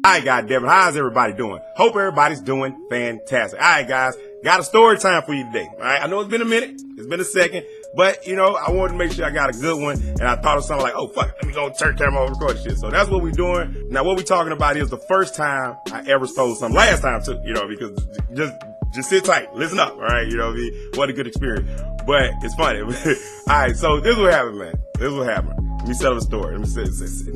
Alright, goddammit, how's everybody doing? Hope everybody's doing fantastic. Alright, guys, got a story time for you today. Alright, I know it's been a minute, it's been a second, but you know, I wanted to make sure I got a good one, and I thought of something like, oh fuck, let me go turn camera over record shit. So that's what we're doing. Now, what we're talking about is the first time I ever stole something. Last time too, you know, because just sit tight, listen up, alright, you know what I mean? What a good experience. But it's funny. Alright, so this is what happened, man. This is what happened. Let me set up a story. Let me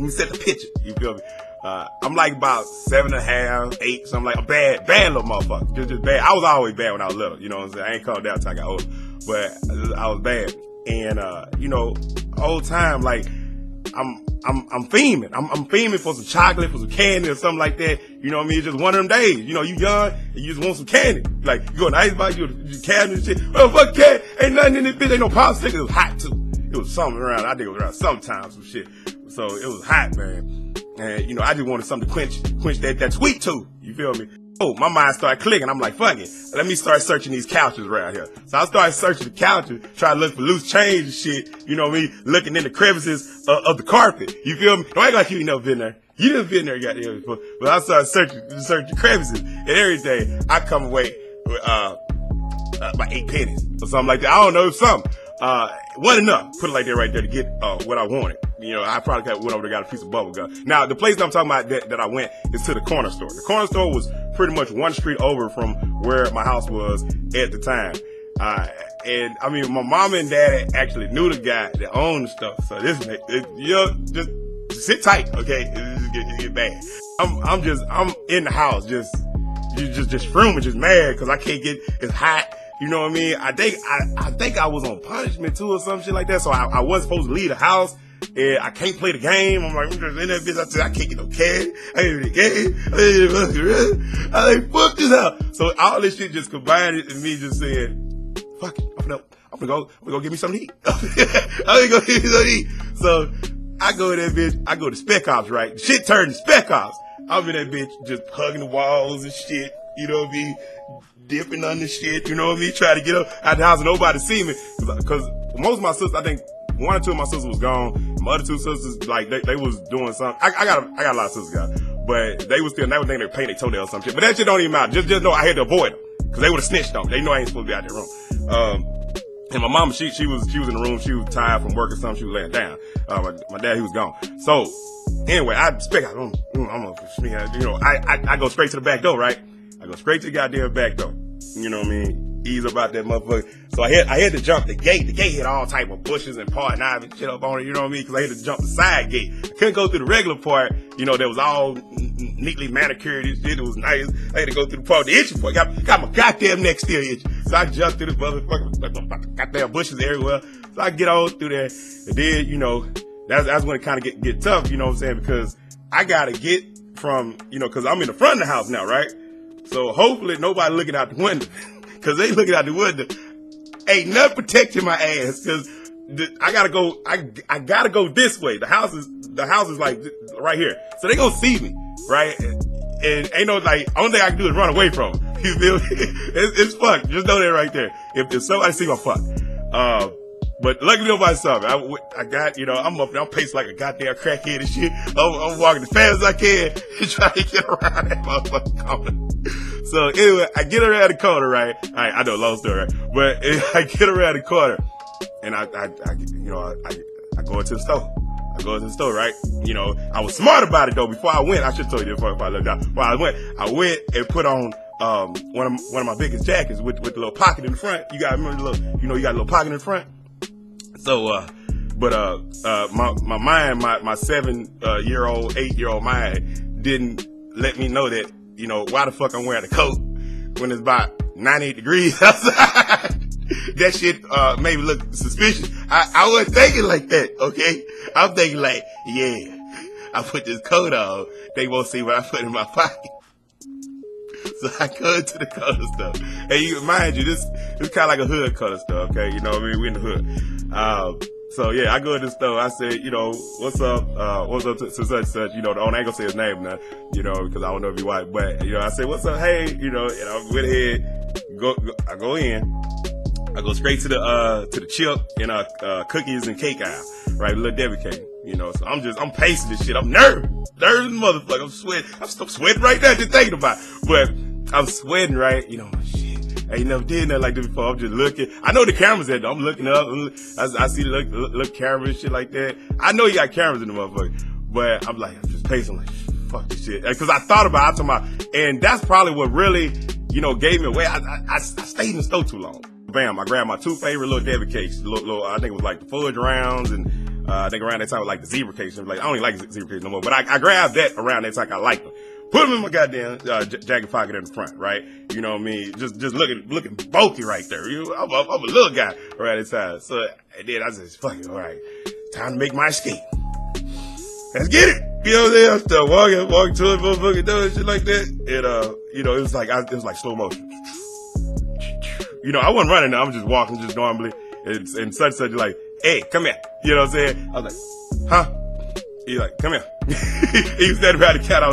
set the picture. You feel me? I'm like about 7.5, 8, so I'm like a bad little motherfucker. Just bad. I was always bad when I was little, you know what I'm saying? I ain't calmed down until I got older, but I was bad. And, you know, whole time, like, I'm fiending. I'm fiending for some chocolate, for some candy or something like that. You know what I mean? It's just one of them days. You know, you young and you just want some candy. Like, you go to the ice box, you candy and shit. Oh, fuck candy. Ain't nothing in this bitch. Ain't no popsicle. It was hot too. It was something around. I think it was around sometimes some shit. So it was hot, man. And, you know, I just wanted something to quench that sweet tooth. You feel me? Oh, my mind started clicking. I'm like, fuck it. Let me start searching these couches around here. So I started searching the couches, trying to look for loose change and shit. You know what I mean? Looking in the crevices of the carpet. You feel me? Don't act like you ain't never been there. You done been there, goddamn before. But I started searching crevices. And every day, I come away with, about 8 pennies or something like that. I don't know, something. Wasn't enough. Put it like that right there to get, what I wanted. You know, I probably went over there, got a piece of bubble gum. Now, the place that I'm talking about that I went is to the corner store. The corner store was pretty much one street over from where my house was at the time. And I mean, my mom and dad actually knew the guy that owned the stuff. So you know, just sit tight, okay? It get bad. I'm in the house, just fuming, just mad because I can't get, it's hot. You know what I mean? I think I was on punishment too or some shit like that. So I wasn't supposed to leave the house. And I can't play the game. I'm like, I'm just in that bitch. I can't get no cash. I ain't get the game. I like, fuck this out. So all this shit just combined and me just saying, fuck it. I'm gonna go get me something to eat. I'm gonna go get me something to eat. So I go in that bitch. I go to Spec Ops, right? Shit turned to Spec Ops. I'm in that bitch just hugging the walls and shit. You know what I mean? Dipping under shit. You know what I mean? Trying to get up out the house and nobody see me. Cause most of my sisters, I think, 1 or 2 of my sisters was gone. My other 2 sisters, like, they was doing something. I got a lot of sisters, guys. But they was still, they would think they paint their toenails or some shit. But that shit don't even matter. Just know I had to avoid them. Cause they would've snitched on me. They know I ain't supposed to be out there room. And my mama, she was in the room. She was tired from work or something. She was laying down. My dad, he was gone. So, anyway, I expect, you know, I go straight to the back door, right? I go straight to the goddamn back door. You know what I mean? Ease about that motherfucker. So I had to jump the gate. The gate had all type of bushes and part knives and shit up on it. You know what I mean? Cause I had to jump the side gate. I couldn't go through the regular part. You know, that was all neatly manicured and shit. It was nice. I had to go through the part, the itchy part. Got my goddamn neck still itchy. So I jumped through this motherfucker. Goddamn bushes everywhere. So I get on through there. And then, you know, that's when it kind of get tough. You know what I'm saying? Because I gotta get from, you know, cause I'm in the front of the house now, right? So hopefully nobody looking out the window. Cause they looking out the window. Ain't nothing protecting my ass. Cause I gotta go this way. The house is like right here. So they gonna see me, right? And ain't no, like, only thing I can do is run away from them. You feel me? It's fucked. Just know that right there. If somebody see my fuck. But luckily nobody saw me. I got, you know, I'm up there, I'm pacing like a goddamn crackhead and shit. I'm walking as fast as I can and trying to get around that motherfucking corner. So anyway, I get around the corner, right? I know, long story, right? But I get around the corner and I go into the store. I go into the store, right? You know, I was smart about it though. Before I went, I should have told you this before I left out. Before I went and put on, one of my biggest jackets with the little pocket in the front. You gotta remember the little, you know, you got a little pocket in the front. So, my 7-year-old, 8-year-old mind didn't let me know that, you know, why the fuck I'm wearing a coat when it's about 98 degrees outside. That shit, made me look suspicious. I wasn't thinking like that, okay? I'm thinking like, yeah, I put this coat on. They won't see what I put in my pocket. So I go into the color store. And mind you, this kind of like a hood color store, okay? You know what I mean? We in the hood. So yeah, I go to the store. I said, you know, what's up to such and such, you know, I ain't gonna say his name now, you know, because I don't know if he white, but, you know, I said, what's up? Hey, you know, and I went ahead, I go in, I go straight to the chip and, cookies and cake aisle, right? Little Debbie cake. You know, so I'm pacing this shit. I'm nervous motherfucker. I'm sweating right now just thinking about it. But I'm sweating, right? You know, shit. I ain't never did nothing like this before. I'm just looking. I know the camera's there though. I'm looking up. I see the look camera and shit like that. I know you got cameras in the motherfucker. But I'm just pacing, like, fuck this shit. Cause I thought about it, and that's probably what really, you know, gave me away. I stayed in the store too long. Bam, I grabbed my two favorite little Debbie cakes. I think it was like the fudge rounds, and I think around that time it was like the zebra cakes. Like, I don't even like zebra cakes no more, but I grabbed that around that time. I liked them. Put them in my goddamn jacket pocket in the front, right? You know what I mean? Just looking bulky right there. You know, I'm a little guy around that time. So then I said, fuck it, all right, time to make my escape. Let's get it. You know what I'm saying? I started walking to it, motherfucking doing shit like that. And, you know, it was like slow motion. You know, I wasn't running now. I'm just walking just normally. And such, like, hey, come here. You know what I'm saying? I was like, huh? He's like, come here. He was standing behind the counter. I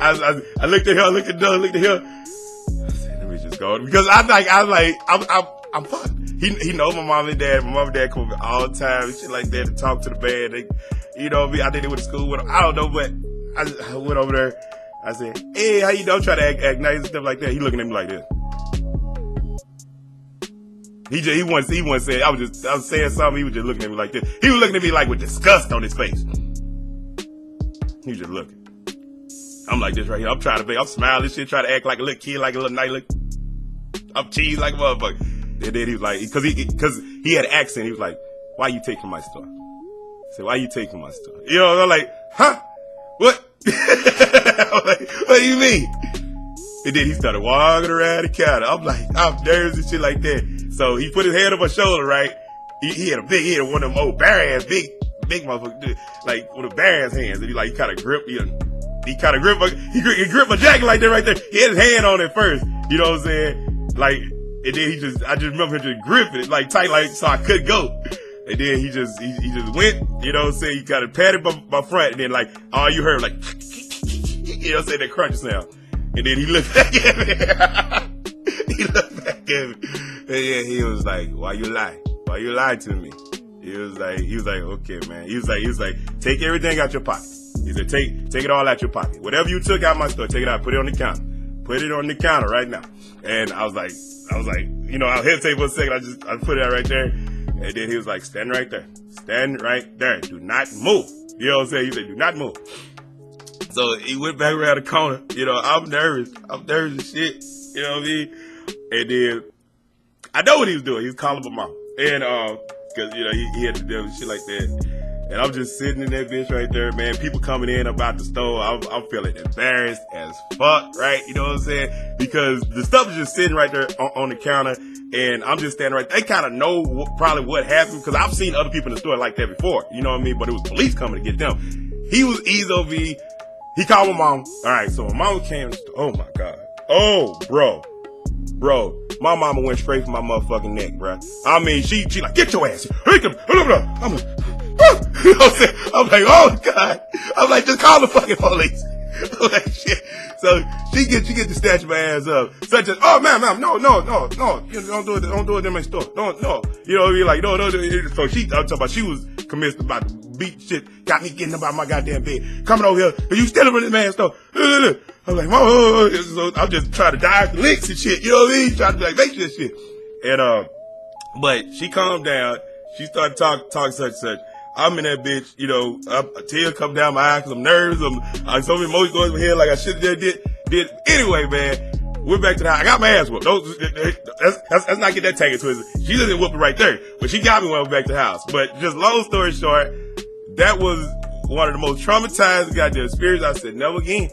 was like, I looked at him, I looked at Doug, looked at him. I said, let me just go. Because I'm fucked. He knows my mom and dad come over all the time and shit like that to talk to the band. They, you know, I think they went to school with them. I don't know, but I went over there. I said, hey, how you doing? Try to act nice and stuff like that. He looking at me like this. He wasn't saying, I was saying something. He was just looking at me like this. He was looking at me like with disgust on his face. He was just looking. I'm like this right here. I'm trying to be, I'm smiling shit, trying to act like a little kid, like a little night look. I'm cheese like a motherfucker. And then he was like, cause he had an accent. He was like, why you taking my stuff? I said, why you taking my stuff? You know, I'm like, huh? What? I'm like, what do you mean? And then he started walking around the counter. I'm like, I'm nervous and shit like that. So he put his hand on my shoulder, right? He had one of them old bare ass, big motherfucker, like one of bare ass hands. And he kind of gripped, he gripped my jacket like that right there. He had his hand on it first. You know what I'm saying? Like, and then I just remember him just gripping it like tight, like, so I couldn't go. And then he just went, you know what I'm saying? He kind of patted my front, and then like, all you heard, like, you know what I'm saying, that crunch sound. And then he looked back at me. And yeah, he was like, why you lie? Why you lied to me? He was like, okay, man. He was like, take everything out your pocket. He said, take it all out your pocket. Whatever you took out my store, take it out, put it on the counter. Put it on the counter right now. And I was like, you know, I'll hesitate for a second. I put it out right there. And then he was like, stand right there. Stand right there. Do not move. You know what I'm saying? He said, do not move. So he went back around the corner. You know, I'm nervous as shit. You know what I mean? And then I know what he was doing. He was calling my mom. And, cause, you know, he had to deal with shit like that. And I'm just sitting in that bitch right there, man. People coming in about the store. I'm feeling embarrassed as fuck, right? You know what I'm saying? Because the stuff is just sitting right there on the counter. And I'm just standing right there. They kind of know probably what happened because I've seen other people in the store like that before. You know what I mean? But it was police coming to get them. He was easy. He called my mom. All right, so my mom came. Oh my God. Oh, bro. My mama went straight for my motherfucking neck, bro. I mean, she like, get your ass here. I'm like, you know what I'm saying? I'm like, oh God. I'm like, just call the fucking police. I'm like, shit. So she get to snatch my ass up. Such as, oh ma'am, no. You don't do it in my store. No. You know what I mean? Like, no. So I'm talking about, she was convinced about the beat shit, got me getting about my goddamn bed. Coming over here, you still in this man's store. I'm like, so I'm just trying to dive the licks and shit. You know what I mean? Trying to like make this shit. And, but she calmed down. She started talking such. I'm in that bitch, you know, a tear come down my eye because I'm nervous. I'm so many emotions going in my head like I should have did. Anyway, man, went back to the house. I got my ass whooped. Let's not get that taken twisted. She doesn't whoop it right there, but she got me when I went back to the house. But just long story short, that was one of the most traumatizing goddamn experiences. I said, never again.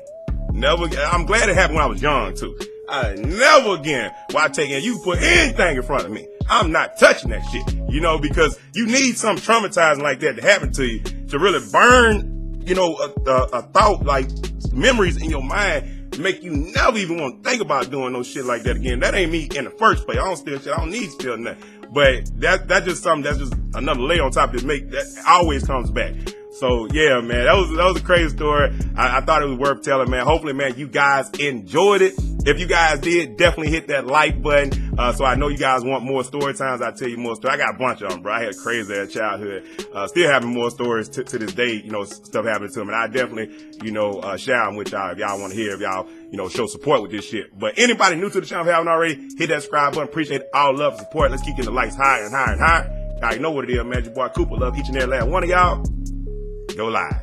I'm glad it happened when I was young too. Never again will I take in. You can put anything in front of me. I'm not touching that shit, you know, because you need something traumatizing like that to happen to you to really burn, you know, a thought, like memories in your mind to make you never even want to think about doing no shit like that again. That ain't me in the first place. I don't steal shit. I don't need to steal nothing. But that's just something that's just another layer on top that always comes back. So yeah, man, that was a crazy story. I thought it was worth telling, man. Hopefully, man, you guys enjoyed it. If you guys did, definitely hit that like button. So I know you guys want more story times. I'll tell you more stories. I got a bunch of them, bro. I had a crazy ass childhood. Still having more stories to this day, you know, stuff happening to me. And I definitely, you know, share them with y'all if y'all want to hear, if y'all, you know, show support with this shit. But anybody new to the channel, if you haven't already, hit that subscribe button. Appreciate all love and support. Let's keep getting the likes higher and higher and higher. Y'all know what it is, man. Your boy Kouppa. Love each and every last one of y'all. Go live.